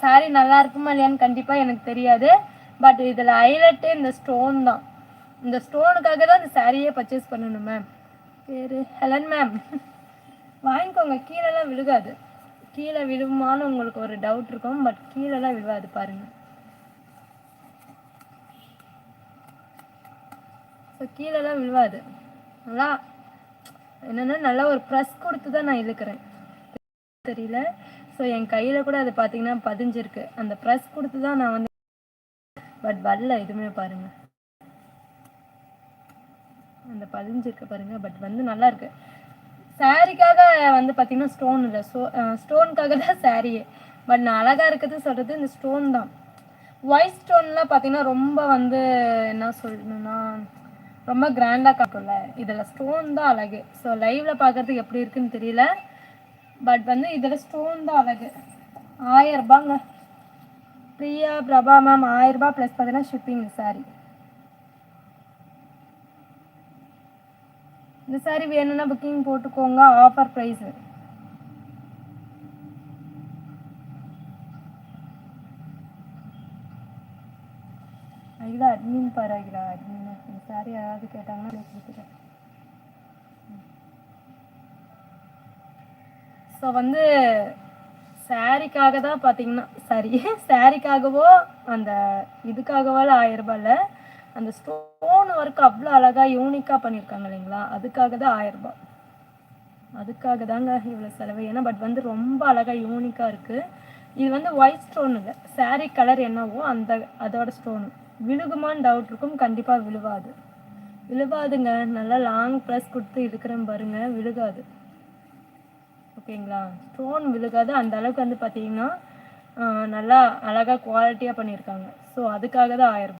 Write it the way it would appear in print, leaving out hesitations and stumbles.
சாரீ நல்லா இருக்குமா இல்லையான்னு கண்டிப்பாக எனக்கு தெரியாது. பட் இதில் ஹைலைட்டே இந்த ஸ்டோன் தான். இந்த ஸ்டோனுக்காக தான் இந்த சாரியே பர்ச்சேஸ் பண்ணணும் மேம். பேர் ஹெலன் மேம். வாங்கிக்கோங்க, கீழெல்லாம் விழுகாது. கீழே விழுமான்னு உங்களுக்கு ஒரு டவுட் இருக்கும், பட் கீழெல்லாம் விழுவாது பாருங்கள். ஸோ கீழெல்லாம் விழுவாது. நல்லா என்னென்னா நல்லா ஒரு ப்ரெஸ் கொடுத்து தான் நான் இழுக்கிறேன், தெரியல. ஸோ என் கையில் கூட அது பார்த்தீங்கன்னா பதிஞ்சிருக்கு. அந்த ப்ரெஸ் கொடுத்து தான் நான் வந்து, பட் வரல எதுவுமே பாருங்கள். அந்த பதிஞ்சிருக்கு பாருங்கள், பட் வந்து நல்லா இருக்கு. சாரிக்காக வந்து பார்த்தீங்கன்னா ஸ்டோன் இல்லை, ஸ்டோனுக்காக தான் சாரியே. பட் நான் அழகாக இருக்கிறது சொல்கிறது இந்த ஸ்டோன் தான். ஒயிட் ஸ்டோன்லாம் பார்த்தீங்கன்னா ரொம்ப வந்து என்ன சொல்லணும்னா ரொம்ப கிராண்டாக காட்டும்ல, இதில் ஸ்டோன் தான் அழகு. ஸோ லைவில் பார்க்குறதுக்கு எப்படி இருக்குன்னு தெரியல, பட் வந்து இதில் ஸ்டோன் தான் அழகு. 1000 ரூபாங்க. பிரியா பிரபா மேம் 1000 ரூபாய் ப்ளஸ் பார்த்தீங்கன்னா ஷிப்பிங் சாரி. இந்த சாரி வேணும்னா புக்கிங் போட்டுக்கோங்க, ஆஃபர் ப்ரைஸு. அகிலா அட்மின் பாரு, அகிலா அட்மின். இந்த சாரி யாராவது கேட்டாங்கன்னா கொடுத்துட்டேன். ஸோ வந்து சாரிக்காக தான் பார்த்தீங்கன்னா சாரிக்காகவோ அந்த இதுக்காகவோ 1000 ரூபாயில் அந்த ஸ்டோன் ஒர்க் அவ்வளோ அழகாக யூனிக்காக பண்ணியிருக்காங்க இல்லைங்களா, அதுக்காக தான் 1000 ரூபாய். அதுக்காக தாங்க இவ்வளோ செலவு. ஏன்னா பட் வந்து ரொம்ப அழகாக யூனிக்காக இருக்குது. இது வந்து ஒயிட் ஸ்டோன் இல்லை, சாரீ கலர் என்னவோ அதோட ஸ்டோனு. விழுகுமான்னு டவுட் இருக்கும், கண்டிப்பாக விழுவாதுங்க. நல்லா லாங் ப்ரெஸ் கொடுத்து இருக்கிறேன் பாருங்கள், விழுகாது. ஓகேங்களா, ஸ்டோன் விழுகாது. அந்த அளவுக்கு வந்து பார்த்தீங்கன்னா நல்லா அழகாக குவாலிட்டியாக பண்ணியிருக்காங்க. ஸோ அதுக்காக தான் 1000 ரூபாய்.